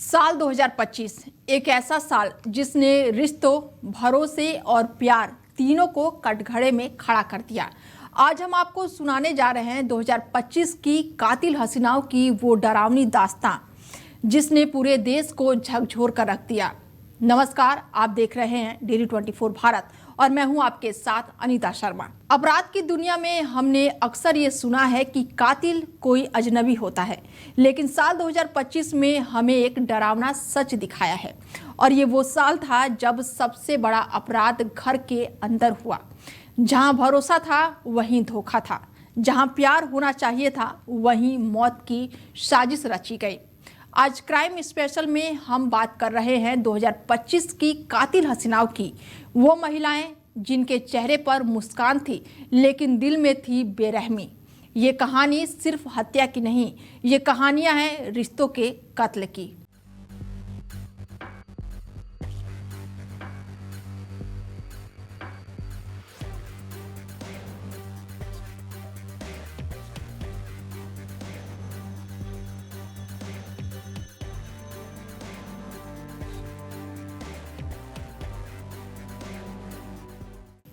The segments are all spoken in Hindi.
साल 2025 एक ऐसा साल जिसने रिश्तों, भरोसे और प्यार तीनों को कटघरे में खड़ा कर दिया। आज हम आपको सुनाने जा रहे हैं 2025 की कातिल हसीनाओं की वो डरावनी दास्तां जिसने पूरे देश को झकझोर कर रख दिया। नमस्कार, आप देख रहे हैं डेली 24 भारत और मैं हूं आपके साथ अनीता शर्मा। अपराध की दुनिया में हमने अक्सर ये सुना है कि कातिल कोई अजनबी होता है, लेकिन साल 2025 में हमें एक डरावना सच दिखाया है। और ये वो साल था जब सबसे बड़ा अपराध घर के अंदर हुआ। जहां भरोसा था वहीं धोखा था, जहां प्यार होना चाहिए था वहीं मौत की साजिश रची गई। आज क्राइम स्पेशल में हम बात कर रहे हैं 2025 की कातिल हसीनाओं की। वो महिलाएं जिनके चेहरे पर मुस्कान थी लेकिन दिल में थी बेरहमी। ये कहानी सिर्फ हत्या की नहीं, ये कहानियां हैं रिश्तों के कत्ल की।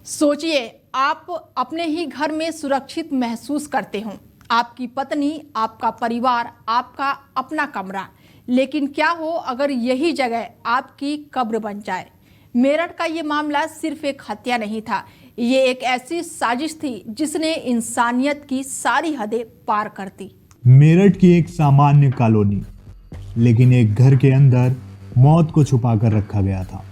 सोचिए, आप अपने ही घर में सुरक्षित महसूस करते हो, आपकी पत्नी, आपका परिवार, आपका अपना कमरा। लेकिन क्या हो अगर यही जगह आपकी कब्र बन जाए। मेरठ का ये मामला सिर्फ एक हत्या नहीं था, ये एक ऐसी साजिश थी जिसने इंसानियत की सारी हदें पार कर दी। मेरठ की एक सामान्य कॉलोनी, लेकिन एक घर के अंदर मौत को छुपा कर रखा गया था।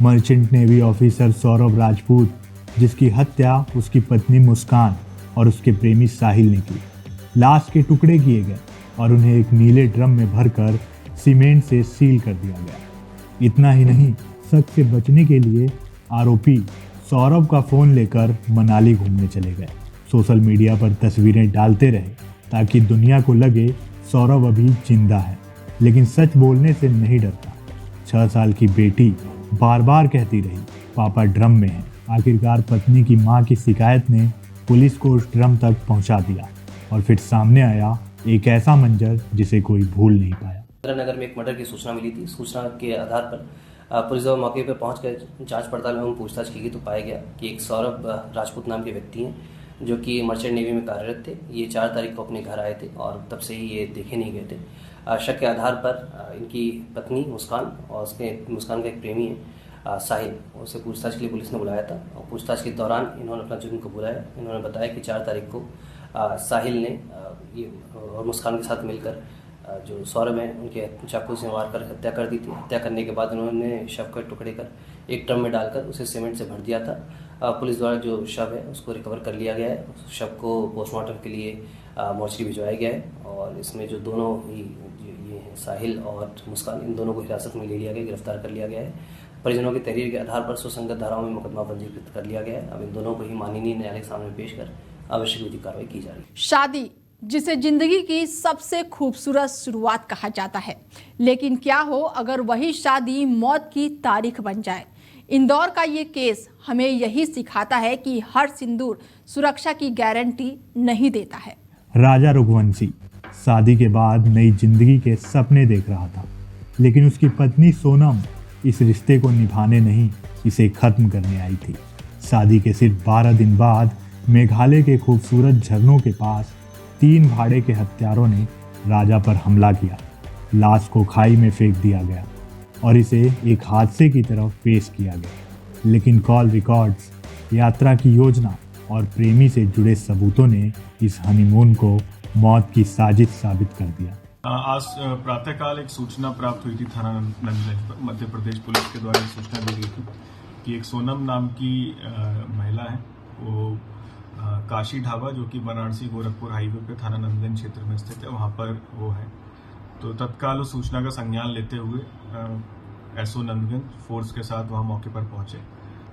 Merchant navy officer Saurabh Rajput, जिसकी हत्या उसकी पत्नी मुस्कान और उसके प्रेमी साहिल ने की। लाश के टुकड़े किए गए और उन्हें एक नीले ड्रम में भरकर सीमेंट से सील कर दिया गया। इतना ही नहीं, शक से बचने के लिए आरोपी सौरभ का फोन लेकर मनाली घूमने चले गए। सोशल मीडिया पर तस्वीरें डालते रहे ताकि दुनिया को लगे सौरभ अभी जिंदा है, लेकिन सच बोलने से नहीं डरता। 6 साल की बेटी बार बार कहती रही, पापा ड्रम में है। आखिरकार पत्नी की मां की शिकायत ने पुलिस को उस ड्रम तक पहुंचा दिया और फिर सामने आया एक ऐसा मंजर जिसे कोई भूल नहीं पाया। नगर में एक मर्डर की सूचना मिली थी। सूचना के आधार पर पुलिस जब मौके पर पहुंचकर जांच पड़ताल एवं पूछताछ की गई तो पाया गया कि एक सौरभ राजपूत नाम के व्यक्ति हैं जो कि मर्चेंट नेवी में कार्यरत थे। ये 4 तारीख को अपने घर आए थे और तब से ही ये देखे नहीं गए थे। शक के आधार पर इनकी पत्नी मुस्कान और मुस्कान का एक प्रेमी है साहिल, उसे पूछताछ के लिए पुलिस ने बुलाया था। और पूछताछ के दौरान इन्होंने अपना जुर्म को बुलाया। इन्होंने बताया कि 4 तारीख को साहिल ने ये और मुस्कान के साथ मिलकर जो सौरभ हैं उनके चाकू से मार कर हत्या कर दी थी। हत्या करने के बाद उन्होंने शव के टुकड़े कर एक ड्रम में डालकर उसे सीमेंट से भर दिया था। पुलिस द्वारा जो शव है उसको रिकवर कर लिया गया है। उस शव को पोस्टमार्टम के लिए मोर्चरी भिजवाया गया है और इसमें जो दोनों ही ये हैं साहिल और मुस्कान, इन दोनों को हिरासत में ले लिया गया, गिरफ्तार कर लिया गया है। परिजनों की तहरीर के आधार पर सुसंगत धाराओं में मुकदमा पंजीकृत कर लिया गया है। अब इन दोनों को ही माननीय न्यायालय के सामने पेश कर आवश्यक विधिक कार्रवाई की जा रही है। शादी, जिसे जिंदगी की सबसे खूबसूरत शुरुआत कहा जाता है, लेकिन क्या हो अगर वही शादी मौत की तारीख बन जाए। इंदौर का ये केस हमें यही सिखाता है कि हर सिंदूर सुरक्षा की गारंटी नहीं देता है। राजा रघुवंशी शादी के बाद नई जिंदगी के सपने देख रहा था, लेकिन उसकी पत्नी सोनम इस रिश्ते को निभाने नहीं, इसे खत्म करने आई थी। शादी के सिर्फ 12 दिन बाद मेघालय के खूबसूरत झरनों के पास 3 भाड़े के हत्यारों ने राजा पर हमला किया। लाश को खाई में फेंक दिया गया और इसे एक हादसे की तरफ पेश किया गया। लेकिन कॉल रिकॉर्ड्स, यात्रा की योजना और प्रेमी से जुड़े सबूतों ने इस हनीमून को मौत की साजिश साबित कर दिया। आज प्रातःकाल एक सूचना प्राप्त हुई थी थाना नंदगंज पर। मध्य प्रदेश पुलिस के द्वारा सूचना दी गई थी कि एक सोनम नाम की महिला है, वो काशी ढाबा जो कि वाराणसी गोरखपुर हाईवे पे थाना नंदगंज क्षेत्र में स्थित है, वहाँ पर वो है। तो तत्काल उस सूचना का संज्ञान लेते हुए एसओ नंदगंज फोर्स के साथ वहाँ मौके पर पहुंचे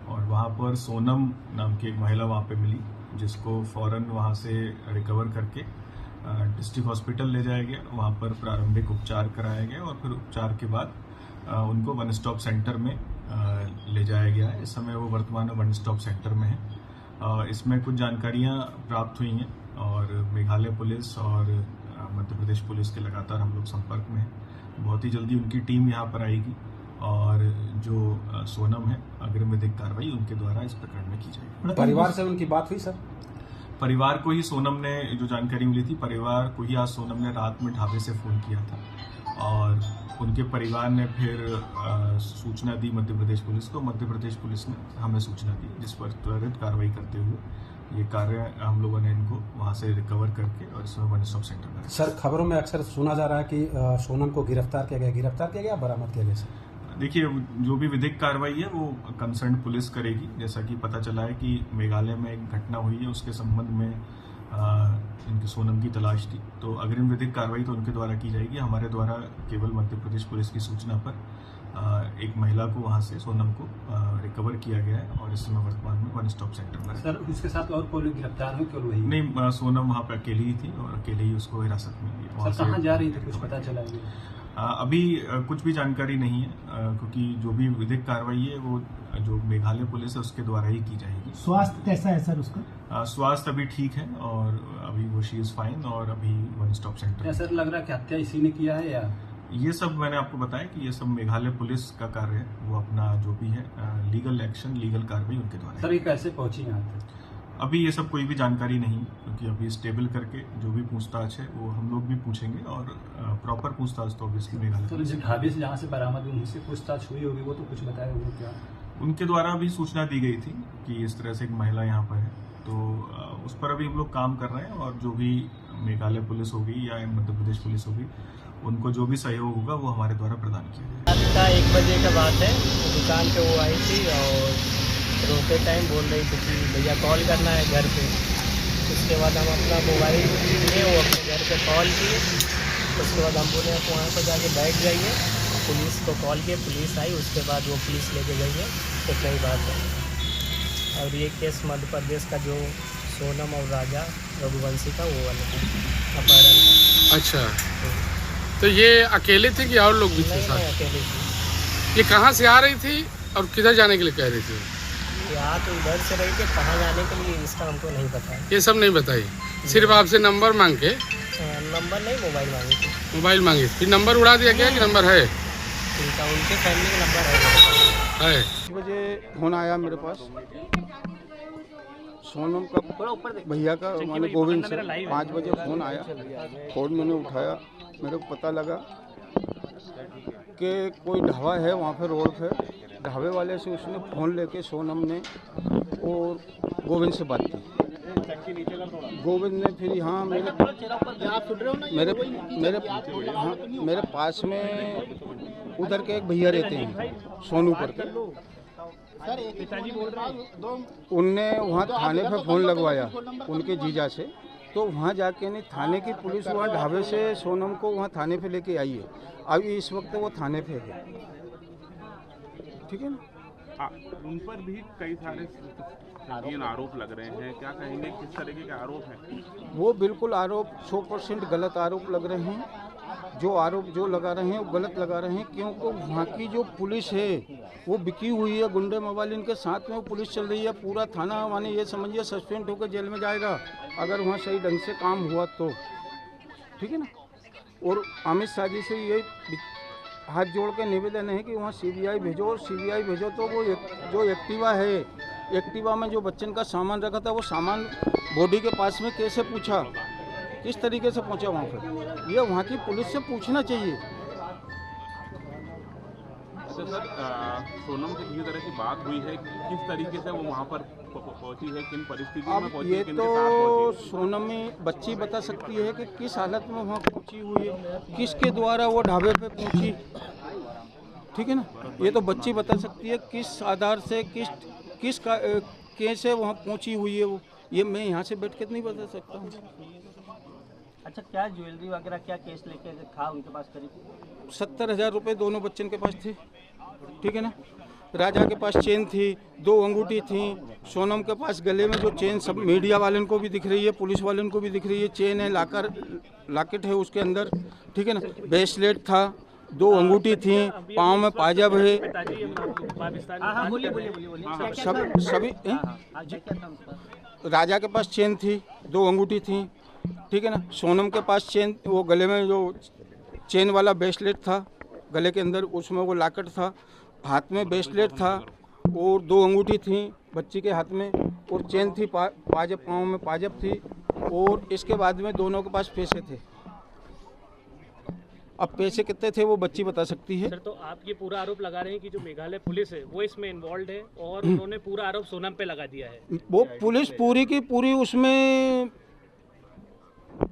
और वहाँ पर सोनम नाम की एक महिला वहाँ पे मिली, जिसको फौरन वहाँ से रिकवर करके डिस्ट्रिक्ट हॉस्पिटल ले जाया गया। वहाँ पर प्रारंभिक उपचार कराया गया और फिर उपचार के बाद उनको वन स्टॉप सेंटर में ले जाया गया है। इस समय वो वर्तमान में वन स्टॉप सेंटर में है। इसमें कुछ जानकारियाँ प्राप्त हुई हैं और मेघालय पुलिस और मध्य प्रदेश पुलिस के लगातार हम लोग संपर्क में हैं। बहुत ही जल्दी उनकी टीम यहाँ पर आएगी और जो सोनम है अग्रिम विधिक कार्रवाई उनके द्वारा इस प्रकरण में की जाएगी। परिवार से उनकी बात हुई सर? परिवार को ही सोनम ने जो जानकारी मिली थी, परिवार को ही आज सोनम ने रात में ढाबे से फोन किया था और उनके परिवार ने फिर सूचना दी मध्य प्रदेश पुलिस को। मध्य प्रदेश पुलिस ने हमें सूचना दी, जिस पर त्वरित कार्रवाई करते हुए ये कार्य हम लोगों ने इनको वहां से रिकवर करके और इसमें वन स्टॉप सेंटर में। सर, खबरों में अक्सर सुना जा रहा है कि सोनम को गिरफ्तार किया गया, बरामद किया गया सर? देखिए, जो भी विधिक कार्रवाई है वो कंसर्न पुलिस करेगी। जैसा कि पता चला है कि मेघालय में एक घटना हुई है, उसके संबंध में इनकी सोनम की तलाश थी, तो अग्रिम विधिक कार्रवाई तो उनके द्वारा की जाएगी। हमारे द्वारा केवल मध्य प्रदेश पुलिस की सूचना पर एक महिला को वहां से, सोनम को रिकवर किया गया है और इस समय वर्तमान में वन स्टॉप सेंटर में। सर, उसके साथ और कोई गिरफ्तार हुई क्यों हुई? नहीं, सोनम वहां पर अकेली ही थी और अकेले ही उसको हिरासत में लिया। सर, कहाँ जा रही थी, कुछ पता चला? अभी कुछ भी जानकारी नहीं है, क्योंकि जो भी विधिक कार्रवाई है वो जो मेघालय पुलिस है उसके द्वारा ही की जाएगी। स्वास्थ्य कैसा है सर उसका? स्वास्थ्य अभी ठीक है और अभी वो शी इज फाइन और अभी वन स्टॉप सेंटर। क्या सर लग रहा है कि हत्या इसी ने किया है या? ये सब मैंने आपको बताया कि ये सब मेघालय पुलिस का कार्य है, वो अपना जो भी है लीगल एक्शन, लीगल कार्रवाई उनके द्वारा। सर, ये कैसे पहुंची यहाँ तक? अभी ये सब कोई भी जानकारी नहीं, क्योंकि अभी स्टेबल करके जो भी पूछताछ है वो हम लोग भी पूछेंगे और प्रॉपर पूछताछ तो ऑब्वियसली मेघालय। तो जिस ढाबे से जहाँ से बरामद हुई उनसे पूछताछ हुई होगी, वो तो कुछ बताया होगा क्या? उनके द्वारा भी सूचना दी गई थी कि इस तरह से एक महिला यहाँ पर है, तो उस पर अभी हम लोग काम कर रहे हैं और जो भी मेघालय पुलिस होगी या मध्य प्रदेश पुलिस होगी, उनको जो भी सहयोग होगा वो हमारे द्वारा प्रदान किया जाएगा। रात का 1 बजे का बात है, दुकान पे वो आई थी और रोते टाइम बोल रही थी कि भैया कॉल करना है घर पे। उसके बाद हम अपना मोबाइल लिए, वो अपने घर पे कॉल किए। उसके बाद हम बोले आप वहाँ पर जाके बैठ जाइए, पुलिस को कॉल किए, पुलिस आई। उसके बाद वो पुलिस लेके गई है, इतना ही बात है। और ये केस मध्य प्रदेश का जो सोनम और राजा रघुवंशी का वो वाला अपहरण का। अच्छा, तो ये अकेले थे कि और लोग भी थे साथ? अकेले थी। ये कहाँ से आ रही थी और किधर जाने के लिए कह रही थी? यहाँ तो इधर से रही थी, कहाँ जाने के लिए इसका हमको नहीं पता है। ये सब नहीं बताई, सिर्फ आपसे नंबर मांग के? नंबर नहीं, मोबाइल मांगी थी। मोबाइल मांगी, फिर नंबर उड़ा दिया गया कि नंबर है? उनके फैमिली का नंबर है। 5 बजे फोन आया मेरे पास सोनम का, भैया का, माने गोविंद से। 5 बजे फोन आया, फोन मैंने उठाया, मेरे को पता लगा कि कोई ढाबा है वहाँ पे रोड पे, ढाबे वाले से उसने फ़ोन लेके सोनम ने और गोविंद से बात की। गोविंद ने फिर यहाँ मेरे पास में उधर के एक भैया रहते हैं सोनू करके, उनने वहाँ थाने पे फ़ोन लगवाया उनके जीजा से। तो वहाँ जाके नहीं, थाने की पुलिस वहाँ ढाबे से सोनम को वहाँ थाने पे लेके आई है। अभी इस वक्त वो थाने पे है, ठीक है ना। उन पर भी कई सारे संगीन आरोप लग रहे हैं, क्या कहेंगे, किस तरीके के आरोप हैं? वो बिल्कुल आरोप 100% गलत आरोप लग रहे हैं। जो आरोप जो लगा रहे हैं वो गलत लगा रहे हैं, क्योंकि वहाँ की जो पुलिस है वो बिकी हुई है, गुंडे मोबाइल के साथ में वो पुलिस चल रही है। पूरा थाना माने ये समझिए सस्पेंड होकर जेल में जाएगा अगर वहाँ सही ढंग से काम हुआ तो, ठीक है ना। और अमित शाह जी से ये हाथ जोड़ के निवेदन है कि वहाँ CBI भेजो, और CBI भेजो तो वो जो एक्टिवा है, एक्टिवा में जो बच्चन का सामान रखा था वो सामान बॉडी के पास में कैसे पूछा, किस तरीके से पहुंचा वहाँ पर, ये वहाँ की पुलिस से पूछना चाहिए। तो सर, सोनम से किसी तरह की बात हुई है, किस तरीके से वो वहाँ पर पहुंची है, किन परिस्थितियों में पहुंची है, ये किनके तो साथ पहुंची है? सोनम बच्ची बता सकती है कि किस हालत में वहाँ पहुंची हुई है, किसके द्वारा वो ढाबे पे पहुंची, ठीक है ना। ये तो बच्ची बता सकती है किस आधार से, किस कैसे वहाँ पहुंची हुई है वो, ये मैं यहाँ से बैठ के नहीं बता सकता हूँ। अच्छा, क्या ज्वेलरी वगैरह क्या केस लेके था उनके पास? करीब 70,000 रुपये दोनों बच्चन के पास थे, ठीक है ना। राजा के पास चेन थी, 2 अंगूठी थी, सोनम के पास गले में जो चेन, सब मीडिया वालों को भी दिख रही है, पुलिस वालों को भी दिख रही है, चेन है, लॉकेट है उसके अंदर, ठीक है ना। ब्रेसलेट था, 2 अंगूठी थी, पाँव में पाजाब है, सभी। राजा के पास चेन थी, 2 अंगूठी थी, ठीक है ना। सोनम के पास चेन, वो गले में जो चेन वाला ब्रेसलेट था गले के अंदर, उसमें वो लॉकेट था, हाथ में ब्रेसलेट था और 2 अंगूठी थी बच्ची के हाथ में और चेन थी, पाजेब, पाँव में पाजेब थी और इसके बाद में दोनों के पास पैसे थे। अब पैसे कितने थे वो बच्ची बता सकती है। सर, तो आप ये पूरा आरोप लगा रहे हैं कि जो मेघालय पुलिस है वो इसमें इन्वॉल्व है और उन्होंने पूरा आरोप सोनम पे लगा दिया है। वो पुलिस पूरी की पूरी उसमें,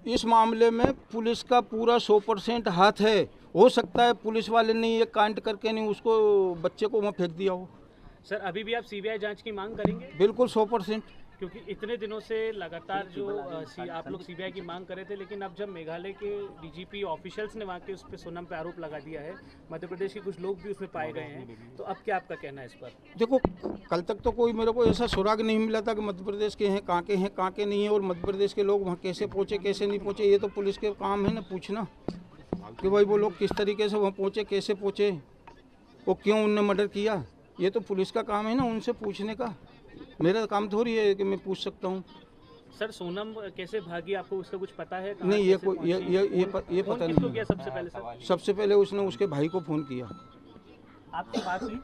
इस मामले में पुलिस का पूरा 100% हाथ है। हो सकता है पुलिस वाले ने ये कांड करके नहीं उसको बच्चे को वहाँ फेंक दिया हो। सर, अभी भी आप सीबीआई जांच की मांग करेंगे? बिल्कुल 100%। क्योंकि इतने दिनों से लगातार जो आप लोग सीबीआई की मांग कर रहे थे, लेकिन अब जब मेघालय के डीजीपी ऑफिशियल्स ने वहाँ के उस पर सोनम पे आरोप लगा दिया है, मध्य प्रदेश के कुछ लोग भी उसमें पाए गए हैं, तो अब क्या आपका कहना है इस पर? देखो, कल तक तो कोई मेरे को ऐसा सुराग नहीं मिला था कि मध्य प्रदेश के हैं, कहाँ के नहीं है और मध्य प्रदेश के लोग वहाँ कैसे पहुँचे कैसे नहीं पहुँचे। ये तो पुलिस के काम है ना पूछना कि भाई वो लोग किस तरीके से वहाँ पहुँचे, कैसे पहुँचे, वो क्यों उनने मर्डर किया। ये तो पुलिस का काम है ना उनसे पूछने का। मेरा काम थोड़ी है कि मैं पूछ सकता हूँ। सर, सोनम कैसे भागी, आपको उसका कुछ पता है? नहीं, ये पता नहीं किया सबसे पहले? सर, सबसे पहले उसने उसके भाई को फ़ोन किया। आपकी बात हुई?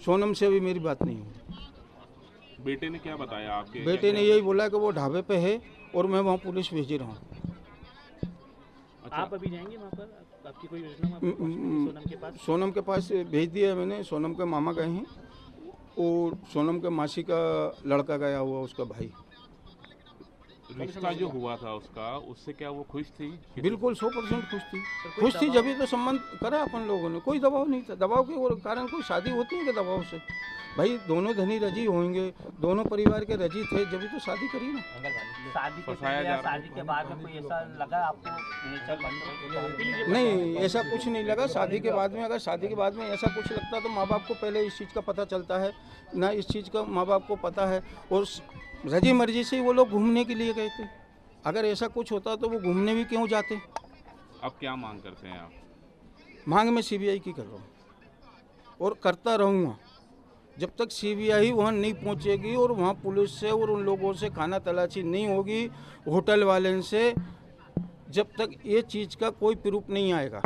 सोनम से अभी मेरी बात नहीं हुई। बेटे ने क्या बताया आपके? बेटे ने यही बोला कि वो ढाबे पे है और मैं वहाँ पुलिस भेज रहा हूँ। आप अभी जाएंगे वहाँ पर? आपकी कोई योजना सोनम के पास? सोनम के पास भेज दिया है मैंने। सोनम के मामा गए हैं और सोनम के मासी का लड़का गया हुआ, उसका भाई। रिश्ता जो हुआ था उसका, उससे क्या वो खुश थी? बिल्कुल 100% खुश थी। जब तो संबंध करा अपन लोगों ने, कोई दबाव नहीं था। दबाव के कारण कोई शादी होती है कि दबाव से? भाई दोनों धनी रजी होंगे, दोनों परिवार के रजी थे, जब तो शादी करी ना। शादी के बाद में कोई ऐसा लगा आपको? नहीं, ऐसा कुछ नहीं लगा। शादी के बाद में, अगर शादी के बाद में ऐसा कुछ लगता तो माँ बाप को पहले इस चीज़ का पता चलता है ना, इस चीज़ का माँ बाप को पता है और रजी मर्जी से वो लोग घूमने के लिए गए थे। अगर ऐसा कुछ होता तो वो घूमने भी क्यों जाते। अब क्या मांग करते हैं आप? मांग में सीबीआई की कर रहा हूँ और करता रहूँगा जब तक सीबीआई वहाँ नहीं पहुँचेगी और वहाँ पुलिस से और उन लोगों से खाना तलाशी नहीं होगी, होटल वाले से, जब तक ये चीज़ का कोई प्रूफ नहीं आएगा।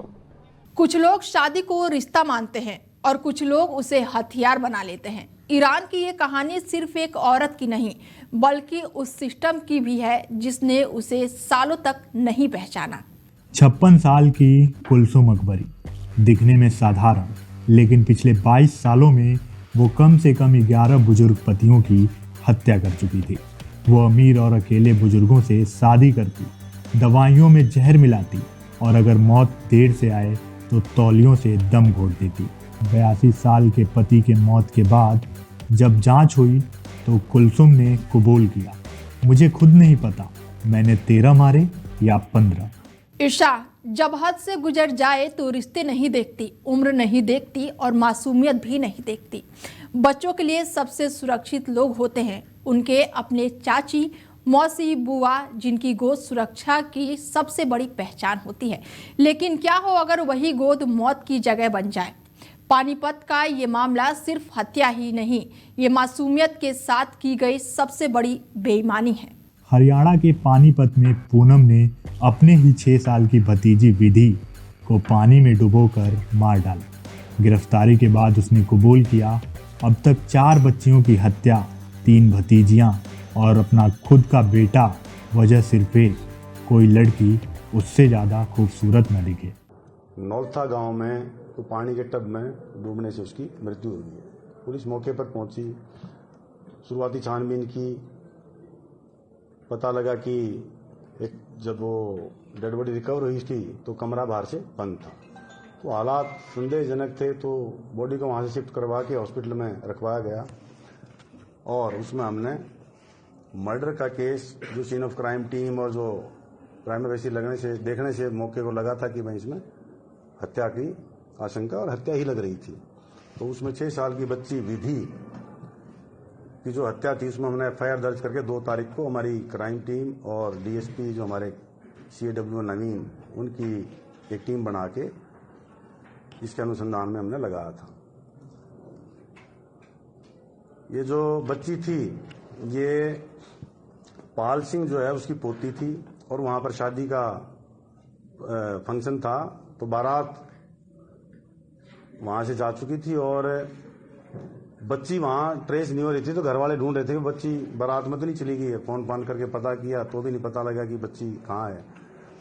कुछ लोग शादी को रिश्ता मानते हैं और कुछ लोग उसे हथियार बना लेते हैं। ईरान की ये कहानी सिर्फ एक औरत की नहीं, बल्कि उस सिस्टम की भी है जिसने उसे सालों तक नहीं पहचाना। 56 साल की कुलसुम अकबरी, दिखने में साधारण, लेकिन पिछले 22 सालों में वो कम से कम 11 बुजुर्ग पतियों की हत्या कर चुकी थी। वो अमीर और अकेले बुजुर्गों से शादी करती, दवाइयों में जहर मिलाती और अगर मौत देर से आए तो तौलियों से दम घोट देती। 82 साल के पति के मौत के बाद जब जांच हुई तो कुलसुम ने कबूल किया, मुझे खुद नहीं पता मैंने 13 मारे या 15। ईर्षा जब हद से गुजर जाए तो रिश्ते नहीं देखती, उम्र नहीं देखती और मासूमियत भी नहीं देखती। बच्चों के लिए सबसे सुरक्षित लोग होते हैं उनके अपने चाची, मौसी, बुआ, जिनकी गोद सुरक्षा की सबसे बड़ी पहचान होती है। लेकिन क्या हो अगर वही गोद मौत की जगह बन जाए? पानीपत का ये मामला सिर्फ हत्या ही नहीं, ये मासूमियत के साथ की गई सबसे बड़ी बेईमानी है। हरियाणा के पानीपत में पूनम ने अपने ही 6 साल की भतीजी विधि को पानी में डुबोकर मार डाला। गिरफ्तारी के बाद उसने कबूल किया अब तक 4 बच्चियों की हत्या, 3 भतीजियां और अपना खुद का बेटा, वजह सिर्फ एक, कोई लड़की उससे ज़्यादा खूबसूरत न दिखे। नौलथा गांव में तो पानी के टब में डूबने से उसकी मृत्यु हुई है। पुलिस मौके पर पहुंची, शुरुआती छानबीन की, पता लगा कि जब वो डेड बॉडी रिकवर हुई थी तो कमरा बाहर से बंद था, तो हालात संदेहजनक थे, तो बॉडी को वहाँ से शिफ्ट करवा के हॉस्पिटल में रखवाया गया और उसमें हमने मर्डर का केस, जो सीन ऑफ क्राइम टीम और जो प्राइमरी बेसिस लगने से देखने से मौके को लगा था कि भाई इसमें हत्या की आशंका और हत्या ही लग रही थी, तो उसमें 6 साल की बच्ची विधि की जो हत्या थी उसमें हमने एफआईआर दर्ज करके 2 तारीख को हमारी क्राइम टीम और डीएसपी जो हमारे CAW नवीन, उनकी एक टीम बना के इसके अनुसंधान में हमने लगाया था। ये जो बच्ची थी ये पाल सिंह जो है उसकी पोती थी और वहाँ पर शादी का फंक्शन था, तो बारात वहाँ से जा चुकी थी और बच्ची वहाँ ट्रेस नहीं हो रही थी, तो घर वाले ढूंढ रहे थे कि बच्ची बारात में तो नहीं चली गई है। फोन फान करके पता किया तो भी नहीं पता लगा कि बच्ची कहाँ है।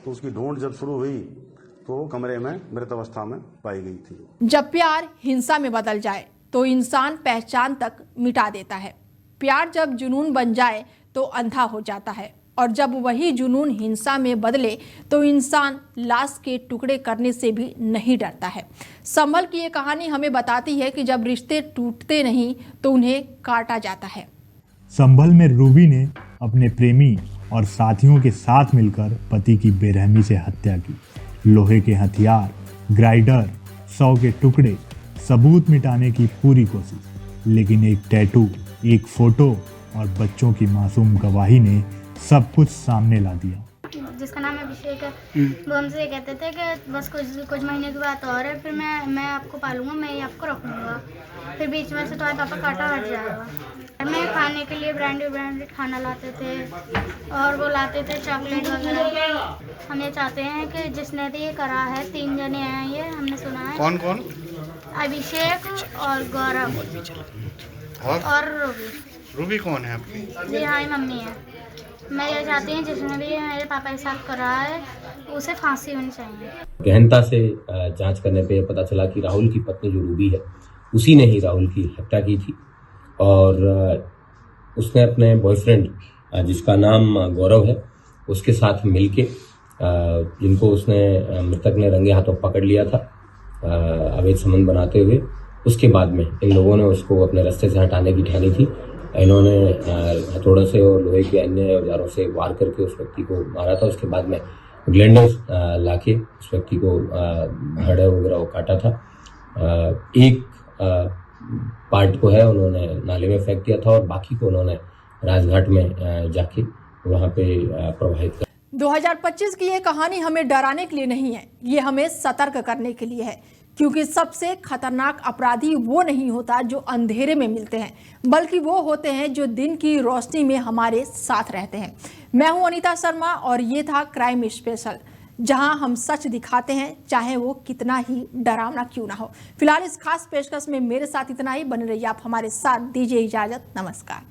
तो उसकी ढूंढ जब शुरू हुई तो वो कमरे में मृत अवस्था में पाई गई थी। जब प्यार हिंसा में बदल जाए तो इंसान पहचान तक मिटा देता है। प्यार जब जुनून बन जाए तो अंधा हो जाता है, और जब वही जुनून हिंसा में बदले तो इंसान लाश के टुकड़े करने से भी नहीं डरता है। संभल की ये कहानी हमें बताती है कि जब रिश्ते टूटते नहीं तो उन्हें काटा जाता है। संभल में रूबी ने अपने प्रेमी और साथियों के साथ मिलकर पति की बेरहमी से हत्या की। लोहे के हथियार, ग्राइडर, 100 के टुकड़े, सबूत मिटाने की पूरी कोशिश, लेकिन एक टैटू, एक फोटो और बच्चों की मासूम गवाही ने सब कुछ सामने ला दिया। जिसका नाम अभिषेक है, वो हमसे कहते थे कि बस कुछ महीने की बात और है, फिर मैं आपको पालूंगा, मैं ही आपको रखूंगा। फिर बीच में से तुम्हारे पापा काटा हट जाएगा। हमें खाने के लिए ब्रांडेड खाना लाते थे और वो लाते थे चॉकलेट वगैरह। हम ये चाहते हैं कि जिसने भी ये करा है, 3 जने हैं ये, हमने सुना है। कौन कौन? अभिषेक और गौरव और रूबी। रूबी कौन है आपकी? जी हाँ, मम्मी है। मैं ये चाहती हूँ जिसने भी मेरे पापा के साथ करा है उसे फांसी होनी चाहिए। गहनता से जांच करने पे पता चला कि राहुल की पत्नी जो रूबी है, उसी ने ही राहुल की हत्या की थी और उसने अपने बॉयफ्रेंड जिसका नाम गौरव है उसके साथ मिलके, जिनको उसने मृतक ने रंगे हाथों पकड़ लिया था अवैध संबंध बनाते हुए, उसके बाद में इन लोगों ने उसको अपने रास्ते से हटाने की ठानी थी। इन्होंने हथौड़ों से और लोहे के अन्य औजारों से वार करके उस व्यक्ति को मारा था। उसके बाद में ग्लैंडर लाके उस व्यक्ति को हड्डियां वगैरह वो काटा था। एक पार्ट को है उन्होंने नाले में फेंक दिया था और बाकी को उन्होंने राजघाट में जाके वहाँ पे प्रवाहित किया। 2025 की ये कहानी हमें डराने के लिए नहीं है, ये हमें सतर्क करने के लिए है, क्योंकि सबसे खतरनाक अपराधी वो नहीं होता जो अंधेरे में मिलते हैं, बल्कि वो होते हैं जो दिन की रोशनी में हमारे साथ रहते हैं। मैं हूं अनीता शर्मा और ये था क्राइम स्पेशल, जहां हम सच दिखाते हैं, चाहे वो कितना ही डरावना क्यों ना हो। फिलहाल इस खास पेशकश में मेरे साथ इतना ही। बने रहिए आप हमारे साथ, दीजिए इजाजत, नमस्कार।